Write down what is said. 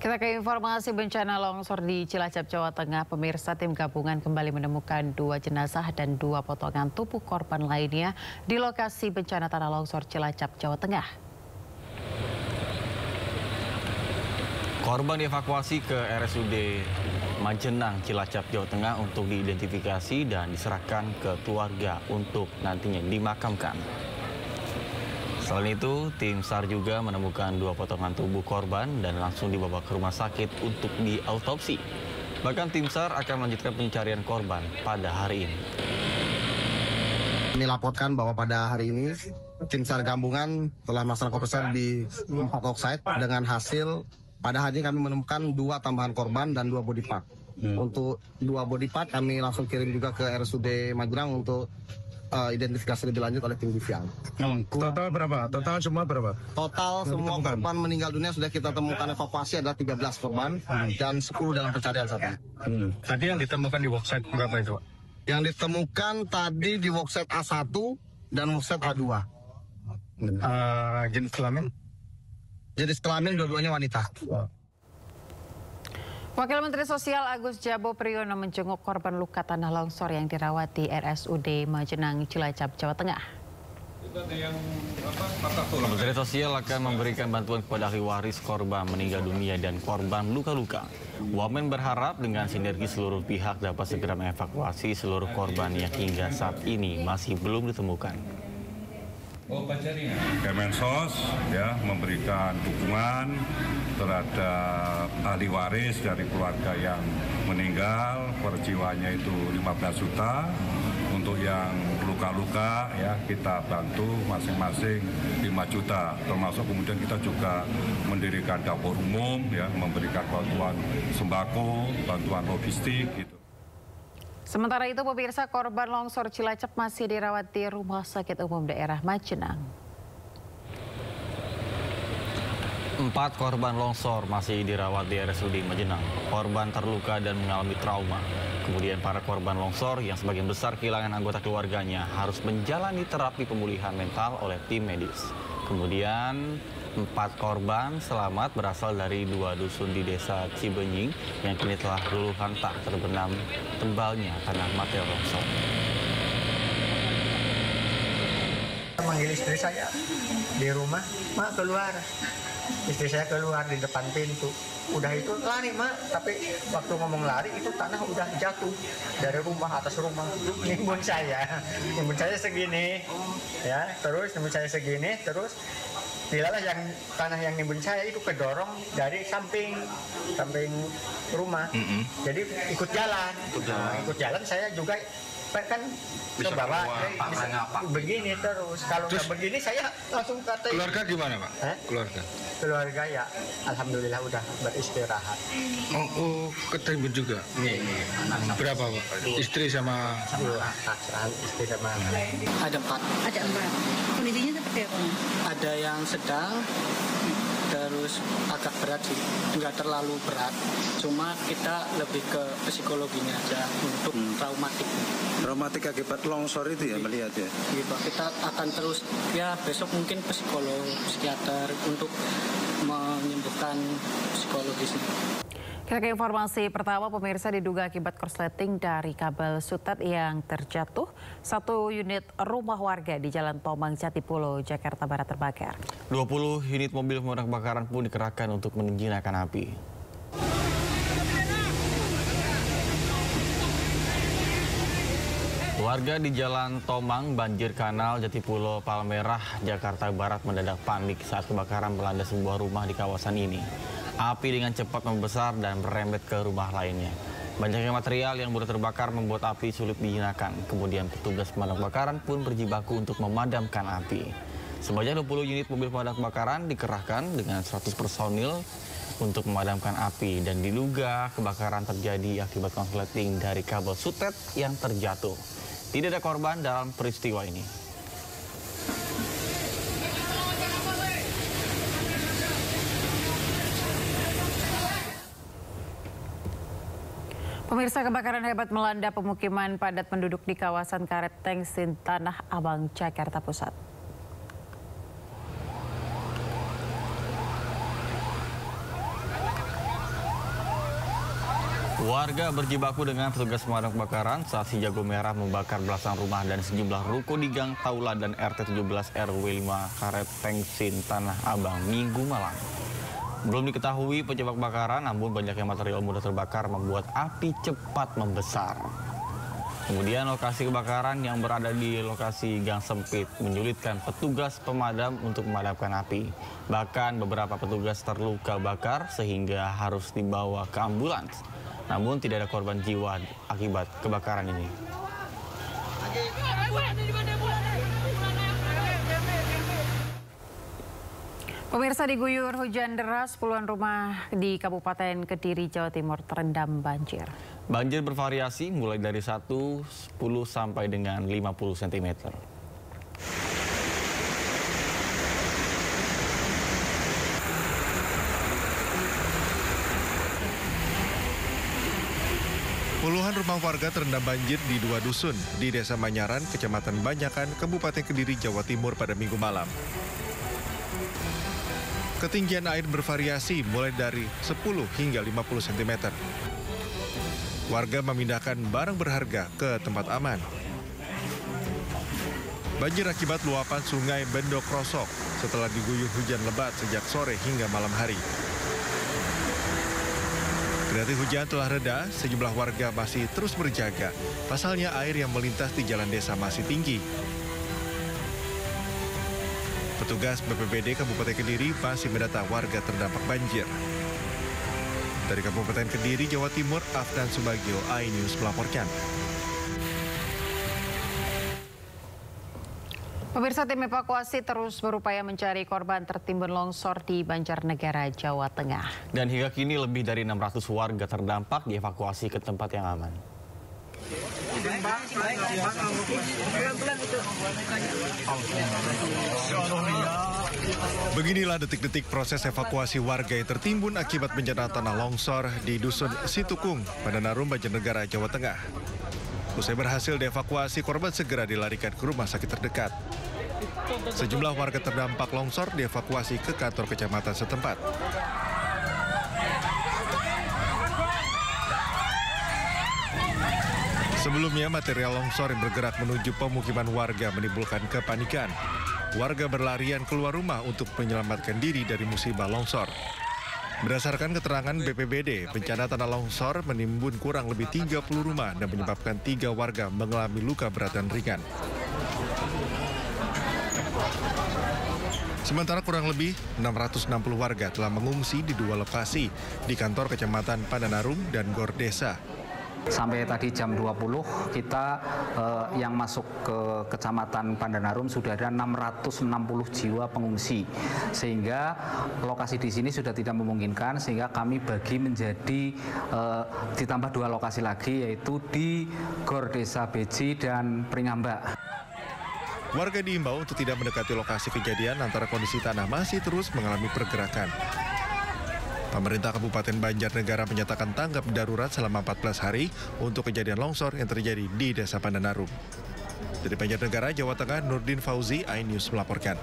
Kita ke informasi bencana longsor di Cilacap, Jawa Tengah. Pemirsa, tim gabungan kembali menemukan 2 jenazah dan 2 potongan tubuh korban lainnya di lokasi bencana tanah longsor Cilacap, Jawa Tengah. Korban dievakuasi ke RSUD Majenang, Cilacap, Jawa Tengah untuk diidentifikasi dan diserahkan ke keluarga untuk nantinya dimakamkan. Selain itu, tim SAR juga menemukan 2 potongan tubuh korban dan langsung dibawa ke rumah sakit untuk diautopsi. Bahkan tim SAR akan melanjutkan pencarian korban pada hari ini. Kami laporkan bahwa pada hari ini tim SAR gabungan telah melaksanakan operasi di 4 worksite dengan hasil pada hari ini kami menemukan 2 tambahan korban dan 2 body part. Untuk 2 body part kami langsung kirim juga ke RSUD Majenang untuk identifikasi lebih lanjut oleh tim DVR. Total berapa? Total semua berapa? Total semua korban meninggal dunia sudah kita temukan evakuasi adalah 13 korban dan 10 dalam pencarian saat ini. Tadi yang ditemukan di worksite berapa itu? Yang ditemukan tadi di worksite A1 dan worksite A2. Jenis kelamin? Jenis kelamin dua-duanya wanita. Wakil Menteri Sosial Agus Jabo Priyono menjenguk korban luka tanah longsor yang dirawat di RSUD Majenang, Cilacap, Jawa Tengah. Menteri Sosial akan memberikan bantuan kepada ahli waris korban meninggal dunia dan korban luka-luka. Wamen berharap dengan sinergi seluruh pihak dapat segera mengevakuasi seluruh korban yang hingga saat ini masih belum ditemukan. Kemensos ya memberikan dukungan terhadap ahli waris dari keluarga yang meninggal, per jiwanya itu 15 juta. Untuk yang luka-luka ya kita bantu masing-masing 5 juta. Termasuk kemudian kita juga mendirikan dapur umum ya, memberikan bantuan sembako, bantuan logistik gitu. Sementara itu, pemirsa, korban longsor Cilacap masih dirawat di Rumah Sakit Umum Daerah Majenang. 4 korban longsor masih dirawat di RSUD Majenang. Korban terluka dan mengalami trauma. Kemudian para korban longsor yang sebagian besar kehilangan anggota keluarganya harus menjalani terapi pemulihan mental oleh tim medis. Kemudian 4 korban selamat berasal dari 2 dusun di desa Cibenying yang kini telah luluhan tak terbenam tebalnya tanah material longsor. Manggil istri saya di rumah, "Mak, keluar." Istri saya keluar di depan pintu. Udah itu lari, Mak. Tapi waktu ngomong lari itu tanah udah jatuh dari rumah, atas rumah. Nimbun saya segini. Ya, terus nimbun saya segini, terus dilalah yang tanah yang nimbun saya itu kedorong dari samping rumah. Jadi ikut jalan. Ikut jalan saya juga kan ke bawah begini terus. Kalau nggak begini saya langsung kata. Keluarga gimana, Pak? Keluarga ya alhamdulillah udah beristirahat. Oh, ketimbun juga. Berapa, Pak? Istri sama Istri sama ada 4. Ada 4. Kondisinya seperti apa? Ada yang sedang, terus agak berat sih, nggak terlalu berat. Cuma kita lebih ke psikologinya aja untuk traumatik. Traumatik akibat longsor itu ya, melihat ya? Gitu, kita akan terus ya besok mungkin psikolog, psikiater untuk menyembuhkan psikologisnya. Kita ke informasi pertama, pemirsa, diduga akibat korsleting dari kabel sutet yang terjatuh, 1 unit rumah warga di Jalan Tomang, Jatipulo, Jakarta Barat terbakar. 20 unit mobil pemadam kebakaran pun dikerahkan untuk menjinakkan api. Warga di Jalan Tomang, Banjir Kanal, Jatipulo, Palmerah, Jakarta Barat mendadak panik saat kebakaran melanda sebuah rumah di kawasan ini. Api dengan cepat membesar dan merembet ke rumah lainnya. Banyaknya material yang mudah terbakar membuat api sulit dijinakkan. Kemudian petugas pemadam kebakaran pun berjibaku untuk memadamkan api. Sebanyak 20 unit mobil pemadam kebakaran dikerahkan dengan 100 personil untuk memadamkan api dan diduga kebakaran terjadi akibat korsleting dari kabel sutet yang terjatuh. Tidak ada korban dalam peristiwa ini. Pemirsa, kebakaran hebat melanda pemukiman padat penduduk di kawasan Karet Tengsin, Tanah Abang, Jakarta Pusat. Warga berjibaku dengan petugas pemadam kebakaran saat si jago merah membakar belasan rumah dan sejumlah ruko di Gang Tauladan RT 17 RW 5 Karet Tengsin, Tanah Abang, Minggu malam. Belum diketahui penyebab kebakaran, namun banyaknya material mudah terbakar membuat api cepat membesar. Kemudian lokasi kebakaran yang berada di lokasi gang sempit menyulitkan petugas pemadam untuk memadamkan api. Bahkan beberapa petugas terluka bakar sehingga harus dibawa ke ambulans. Namun tidak ada korban jiwa akibat kebakaran ini. Pemirsa, diguyur hujan deras, puluhan rumah di Kabupaten Kediri, Jawa Timur terendam banjir. Banjir bervariasi mulai dari 1, 10 sampai dengan 50 cm. Puluhan rumah warga terendam banjir di 2 dusun di Desa Manyaran, Kecamatan Banyakan, Kabupaten Kediri, Jawa Timur pada Minggu malam. Ketinggian air bervariasi mulai dari 10 hingga 50 cm. Warga memindahkan barang berharga ke tempat aman. Banjir akibat luapan sungai Bendok Rosok setelah diguyur hujan lebat sejak sore hingga malam hari. Kendati hujan telah reda, sejumlah warga masih terus berjaga. Pasalnya air yang melintas di jalan desa masih tinggi. Petugas BPBD Kabupaten Kediri masih mendata warga terdampak banjir. Dari Kabupaten Kediri, Jawa Timur, Afdan Subagio, iNews melaporkan. Pemirsa, tim evakuasi terus berupaya mencari korban tertimbun longsor di Banjarnegara, Jawa Tengah. Dan hingga kini lebih dari 600 warga terdampak dievakuasi ke tempat yang aman. Beginilah detik-detik proses evakuasi warga yang tertimbun akibat bencana tanah longsor di Dusun Situkung, Pandanarum, Banjarnegara, Jawa Tengah. Usai berhasil dievakuasi, korban segera dilarikan ke rumah sakit terdekat. Sejumlah warga terdampak longsor dievakuasi ke kantor kecamatan setempat. Sebelumnya, material longsor yang bergerak menuju pemukiman warga menimbulkan kepanikan. Warga berlarian keluar rumah untuk menyelamatkan diri dari musibah longsor. Berdasarkan keterangan BPBD, bencana tanah longsor menimbun kurang lebih 30 rumah dan menyebabkan 3 warga mengalami luka berat dan ringan. Sementara kurang lebih 660 warga telah mengungsi di 2 lokasi, di kantor Kecamatan Pandanarum dan Gor Desa. Sampai tadi jam 20 kita yang masuk ke Kecamatan Pandanarum sudah ada 660 jiwa pengungsi, sehingga lokasi di sini sudah tidak memungkinkan, sehingga kami bagi menjadi ditambah 2 lokasi lagi, yaitu di Gor Desa Beji dan Pringambak. Warga diimbau untuk tidak mendekati lokasi kejadian antara kondisi tanah masih terus mengalami pergerakan. Pemerintah Kabupaten Banjarnegara menyatakan tanggap darurat selama 14 hari untuk kejadian longsor yang terjadi di Desa Pandanarum. Dari Banjarnegara, Jawa Tengah, Nurdin Fauzi, iNews melaporkan.